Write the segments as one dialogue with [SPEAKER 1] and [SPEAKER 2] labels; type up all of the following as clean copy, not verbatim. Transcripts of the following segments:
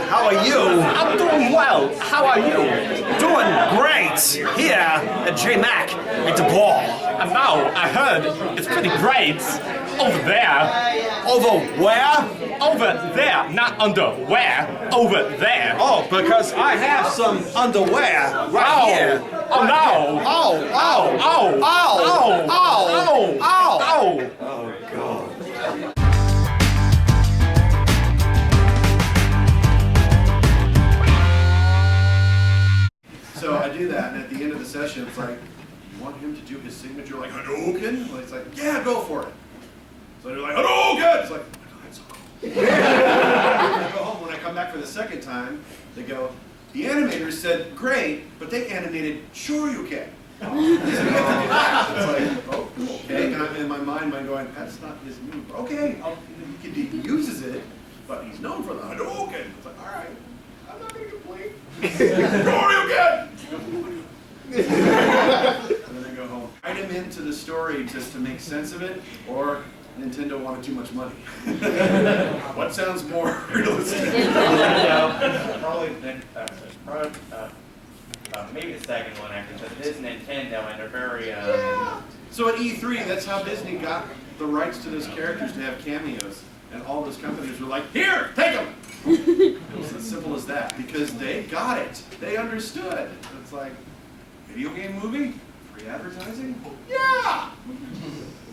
[SPEAKER 1] How are you?
[SPEAKER 2] I'm doing well. How are you?
[SPEAKER 1] Doing great here at JMAC at DePaul.
[SPEAKER 2] And now I heard it's pretty great over there.
[SPEAKER 1] Over where?
[SPEAKER 2] Over there, not underwear. Over there.
[SPEAKER 1] Oh, because I have some underwear right here.
[SPEAKER 2] Oh no!
[SPEAKER 1] Oh, oh,
[SPEAKER 2] Oh!
[SPEAKER 1] oh,
[SPEAKER 2] Oh!
[SPEAKER 1] oh,
[SPEAKER 2] Oh!
[SPEAKER 1] oh, God.
[SPEAKER 3] So I do that, and at the end of the session, it's like, you want him to do his signature like Hadouken? Well, it's like, yeah, go for it. So they're like, Hadouken! It's like, oh my God, that's so cool. I go home, when I come back for the second time, they go, the animators said, great, but they animated Shoryuken. It's like, oh, okay. And I'm in my mind, I'm going, that's not his move. Okay, he uses it, but he's known for the Hadouken. It's like, all right, I'm not going to complain. Shoryuken! And then I go home. Write him into the story just to make sense of it, or Nintendo wanted too much money. What sounds more realistic?
[SPEAKER 4] Probably maybe the second one actually, because it is Nintendo and they're very.
[SPEAKER 3] So at E3, that's how Disney got the rights to those characters to have cameos, and all those companies were like, "Here, take them." It was as simple as that because they got it. They understood. It's like, video game movie, free advertising. Yeah.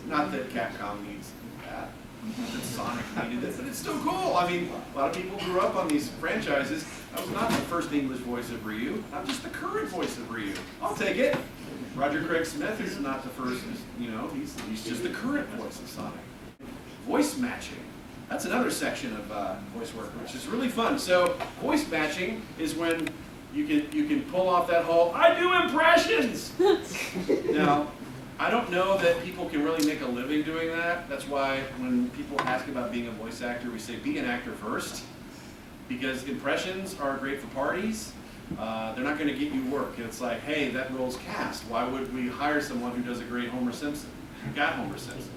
[SPEAKER 3] Not that Capcom needs that. That Sonic needed it, but it's still cool. I mean, a lot of people grew up on these franchises. That was not the first English voice of Ryu, not just the current voice of Ryu. I'll take it. Roger Craig Smith is not the first, you know, he's just the current voice of Sonic. Voice matching. That's another section of voice work, which is really fun. So voice matching is when you can pull off that whole, I do impressions! Now, I don't know that people can really make a living doing that. That's why when people ask about being a voice actor, we say be an actor first. Because impressions are great for parties. They're not going to get you work. It's like, hey, that role's cast. Why would we hire someone who does a great Homer Simpson? We got Homer Simpson.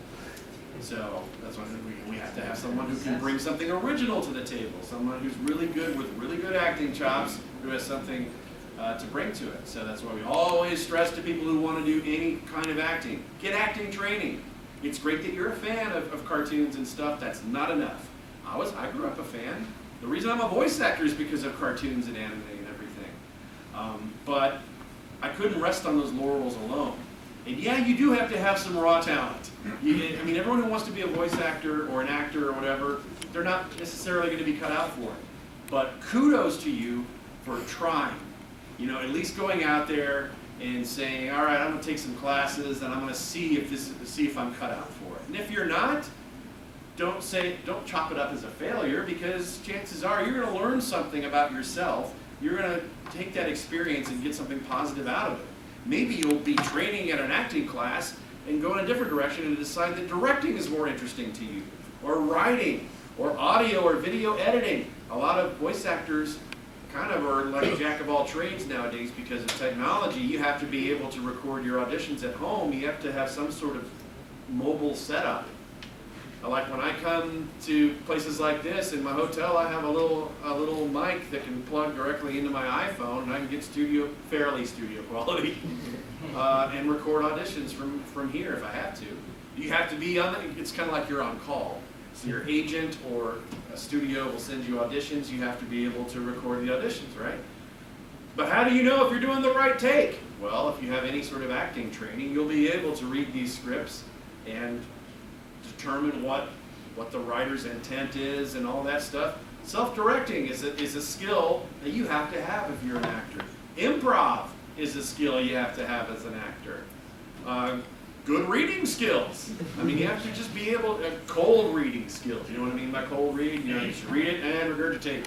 [SPEAKER 3] So that's why we have to have someone who can bring something original to the table. Someone who's really good with really good acting chops, who has something to bring to it. So that's why we always stress to people who want to do any kind of acting, get acting training. It's great that you're a fan of cartoons and stuff. That's not enough. I grew up a fan. The reason I'm a voice actor is because of cartoons and anime and everything. But I couldn't rest on those laurels alone. And yeah, you do have to have some raw talent. I mean, everyone who wants to be a voice actor or an actor or whatever, they're not necessarily going to be cut out for it. But kudos to you for trying. You know, at least going out there and saying, all right, I'm going to take some classes and I'm going to see if I'm cut out for it. And if you're not, don't chop it up as a failure, because chances are you're going to learn something about yourself. You're going to take that experience and get something positive out of it. Maybe you'll be training at an acting class and go in a different direction and decide that directing is more interesting to you, or writing, or audio or video editing. A lot of voice actors kind of are like a jack of all trades nowadays because of technology. You have to be able to record your auditions at home. You have to have some sort of mobile setup. Like when I come to places like this, in my hotel I have a little mic that can plug directly into my iPhone, and I can get fairly studio quality, and record auditions from here if I have to. You have to be on it's kind of like you're on call. So your agent or a studio will send you auditions, you have to be able to record the auditions, right? But how do you know if you're doing the right take? Well, if you have any sort of acting training, you'll be able to read these scripts and determine what the writer's intent is and all that stuff. Self-directing is a skill that you have to have if you're an actor. Improv is a skill you have to have as an actor. Good reading skills. I mean, you have to just be able to, cold reading skills. You know what I mean by cold read? You know, you should read it and regurgitate.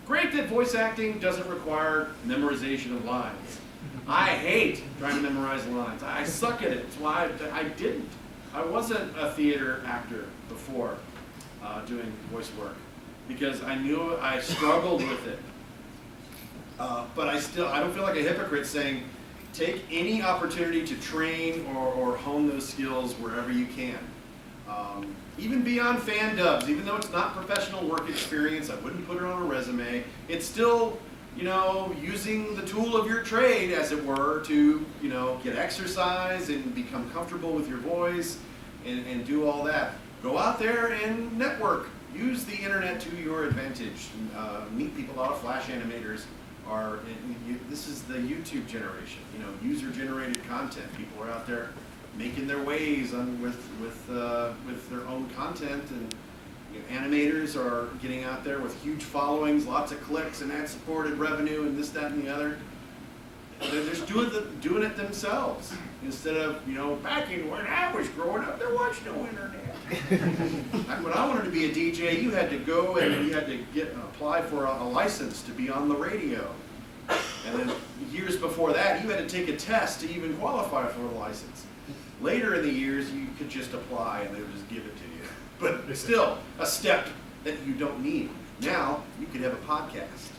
[SPEAKER 3] Great that voice acting doesn't require memorization of lines. I hate trying to memorize lines. I suck at it. That's why I didn't. I wasn't a theater actor before doing voice work because I knew I struggled with it. But I don't feel like a hypocrite saying, take any opportunity to train or hone those skills wherever you can. Even beyond fan dubs, even though it's not professional work experience, I wouldn't put it on a resume. It's still, you know, using the tool of your trade, as it were, to, you know, get exercise and become comfortable with your voice and do all that. Go out there and network. Use the internet to your advantage. Meet people. A lot of Flash animators are, this is the YouTube generation, you know, user-generated content. People are out there making their ways with their own content, and you know, animators are getting out there with huge followings, lots of clicks and ad-supported revenue and this, that, and the other. They're just doing it themselves instead of, you know, back in when I was growing up, there was no internet. Back when I wanted to be a DJ, you had to go and you had to apply for a license to be on the radio. And then years before that, you had to take a test to even qualify for the license. Later in the years, you could just apply and they would just give it to you. But still, a step that you don't need. Now, you could have a podcast.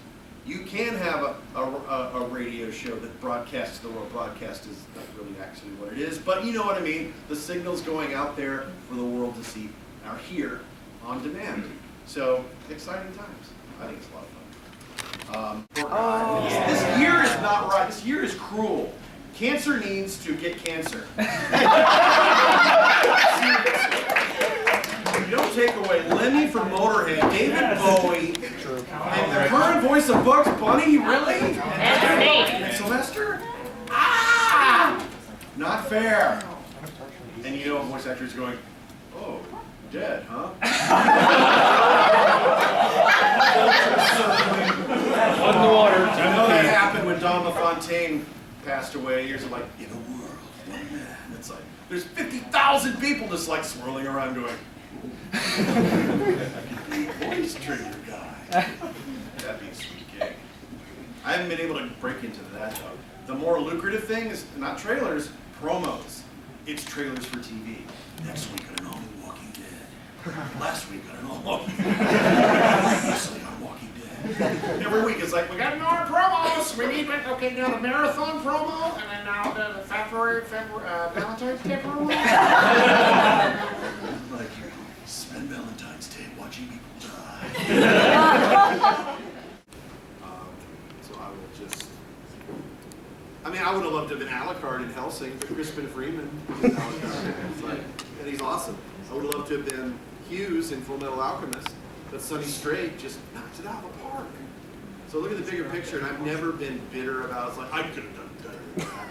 [SPEAKER 3] You can have a radio show that broadcasts the world. Broadcast is not really actually what it is, but you know what I mean. The signal's going out there for the world to see, are here on demand. So, exciting times. I think it's a lot of fun. This year is not right. This year is cruel. Cancer needs to get cancer. You don't take away Lemmy from Motorhead, David Bowie, and the current voice of Bugs Bunny, really? And Sylvester? Ah! Not fair. And you know a voice actor is going, oh, dead, huh?
[SPEAKER 2] On the water.
[SPEAKER 3] I know that happened when Don LaFontaine passed away. Years of like, in a world, one man. It's like, there's 50,000 people just like swirling around going, I could be a voice trigger guy. That'd be a sweet gig. I haven't been able to break into that though. The more lucrative thing is not trailers, promos. It's trailers for TV. Next week on an all-Walking Dead. Last week on an all-Walking Dead. This week on Walking Dead. Every week it's like, we got more promos. We need, okay, now the marathon promo, and then now the February Valentine's Day promo. Like, spend Valentine's Day watching people die. So I will just, I mean, I would have loved to have been Alucard in Helsing, but Crispin Freeman is Alucard. It's like, and he's awesome. I would have loved to have been Hughes in Full Metal Alchemist, but Sonny Strait just knocked it out of the park. So look at the bigger picture, and I've never been bitter about it. It's like, I could have done better than that.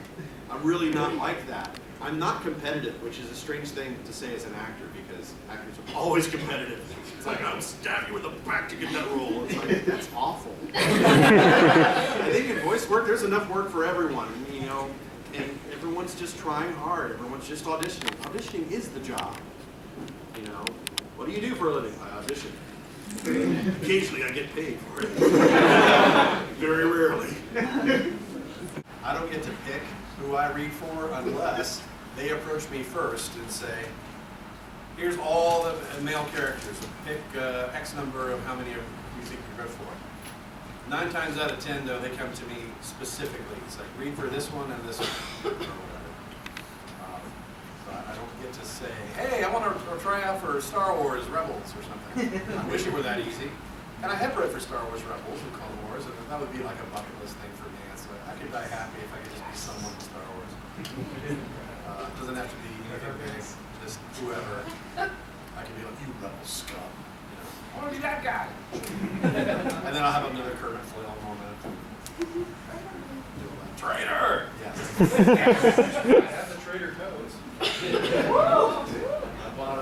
[SPEAKER 3] I'm really not like that. I'm not competitive, which is a strange thing to say as an actor, because actors are always competitive. It's like, I'm stabbing you in the back to get that role. It's like, that's awful. I think in voice work, there's enough work for everyone, you know, and everyone's just trying hard. Everyone's just auditioning. Auditioning is the job, you know. What do you do for a living? I audition. Occasionally I get paid for it. Very rarely. I don't get to pick who I read for unless they approach me first and say, here's all the male characters. Pick X number of how many of you think you're good for. 9 times out of 10, though, they come to me specifically. It's like, read for this one and this one, or whatever. I don't get to say, hey, I want to try out for Star Wars Rebels or something. I wish it were that easy. And I have read for Star Wars Rebels and Clone Wars, and that would be like a bucket list thing for me. It's like, I could die happy if I could just be someone in Star Wars. It doesn't have to be anything big, just whoever. I can be like, you rebel scum. You know, I want to be that guy. And then I'll have another Kermit flail moment. Traitor! Yes. I have the traitor toes. I bought a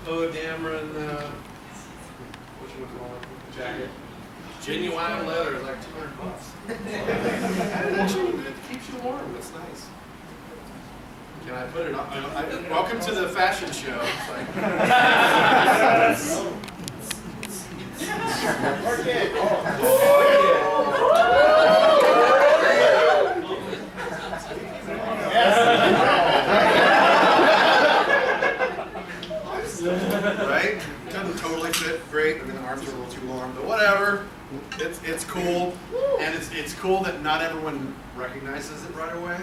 [SPEAKER 3] Poe Dameron, jacket. Genuine leather, like $200. It keeps you warm. It's nice. Can I put it on? Welcome to the fashion show. It's right? It doesn't totally fit great. I mean, the arms are a little too long, but whatever. It's cool, and it's cool that not everyone recognizes it right away.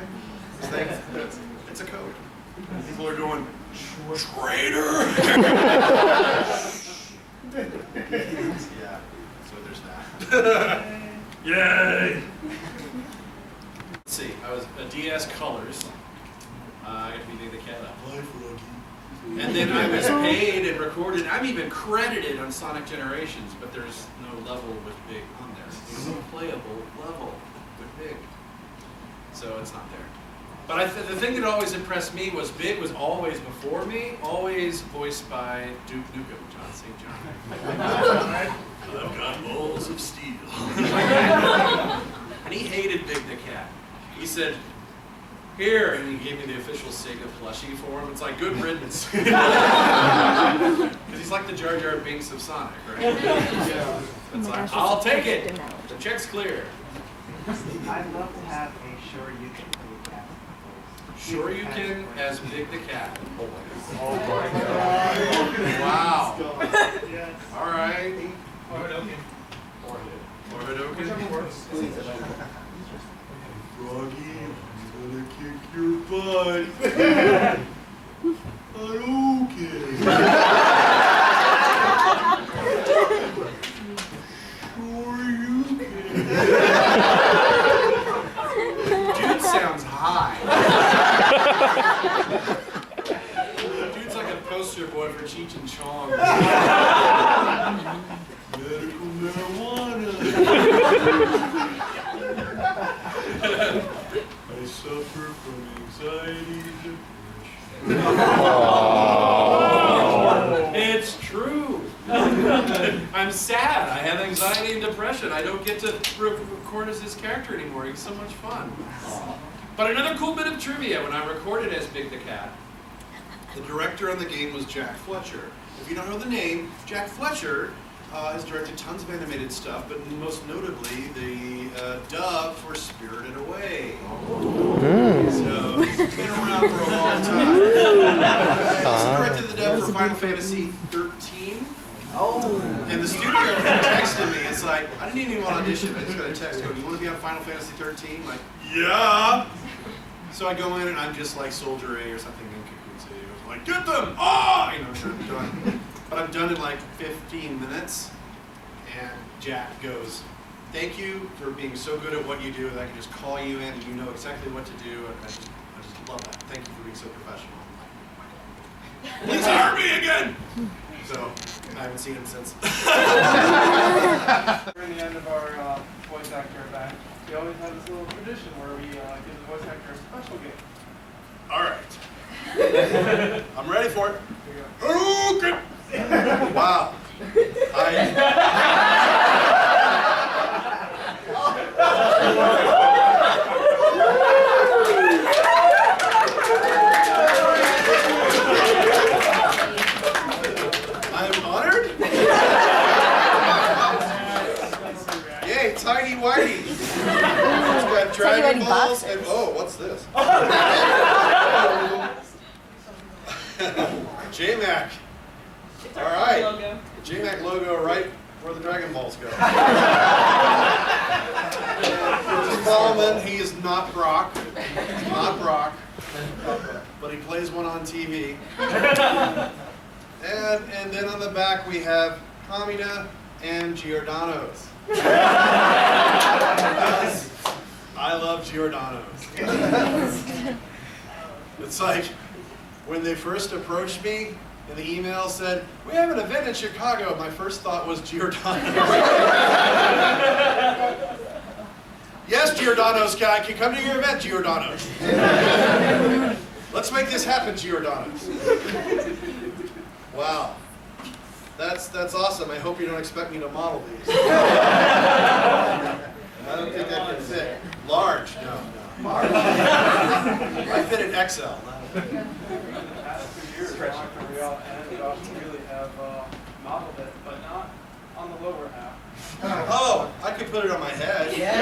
[SPEAKER 3] It's a code. People are going, Traitor! Yeah, so there's that. Yay! Let's see, I was a DS Colors. I got to be Big the Cat. And then I was paid and recorded. I'm even credited on Sonic Generations, but there's no level with Big on there. There's no playable level with Big. So it's not there. But the thing that always impressed me was Big was always before me, always voiced by Duke Nukem, John St. John. I've got balls of steel. And he hated Big the Cat. He said, here, and he gave me the official Sega plushie for him. It's like, good riddance. Because he's like the Jar Jar Binks of Sonic, right? Yeah. It's like, I'll take it. The check's clear.
[SPEAKER 5] I'd love to have a Sure You Can cat.
[SPEAKER 3] Sure you can as Big the Cat.
[SPEAKER 5] Oh my God.
[SPEAKER 3] Wow.
[SPEAKER 5] Yes.
[SPEAKER 3] All right.
[SPEAKER 4] Or Hadoken.
[SPEAKER 3] Or Hadoken.
[SPEAKER 5] Whichever works.
[SPEAKER 3] Froggy, I'm gonna kick your butt. Hadoken. Sure you can. Dude sounds high. Dude's like a poster boy for Cheech and Chong. Medical marijuana. I suffer from anxiety and depression. It's true. I'm sad. I have anxiety and depression. I don't get to record as his character anymore. He's so much fun. But another cool bit of trivia, when I recorded as Big the Cat, the director on the game was Jack Fletcher. If you don't know the name, Jack Fletcher has directed tons of animated stuff, but most notably the dub for Spirited Away. So he's been around for a long time. He directed the dub for Final Fantasy 13. Oh. And the studio texted me. It's like, I didn't even want to audition. I just got a text going, you want to be on Final Fantasy 13? Like, yeah. So I go in and I'm just like Soldier A or something in Cocoon City. I was like, get them! Oh! You know, I'm done. But I'm done in like 15 minutes. And Jack goes, thank you for being so good at what you do that I can just call you in and you know exactly what to do. And I just love that. Thank you for being so professional. Please hire me again! So, I haven't seen him since.
[SPEAKER 5] During the end of our voice actor event, we always have this little tradition where we give the voice actor a special gift.
[SPEAKER 3] All right. I'm ready for it.
[SPEAKER 5] Here you
[SPEAKER 3] Okay. Wow. I'm honored. Yay, Tiny Whitey. It's got Dragon Balls and what's this? JMAC. All right. JMAC logo right where the Dragon Balls go. Ballman, he is not Brock. He's not Brock. But he plays one on TV. And then on the back we have Kamina and Giordano's. I love Giordano's. It's like when they first approached me and the email said, we have an event in Chicago, my first thought was Giordano's. Yes, Giordano's, I can come to your event, Giordano's. Let's make this happen, Giordano's. Wow. That's awesome. I hope you don't expect me to model these. I don't think that can fit. Large? No. Large. I fit in XL.
[SPEAKER 5] For years, Dr. Real and Josh really have modeled it, but not on the lower half.
[SPEAKER 3] Oh, I could put it on my head. Yeah.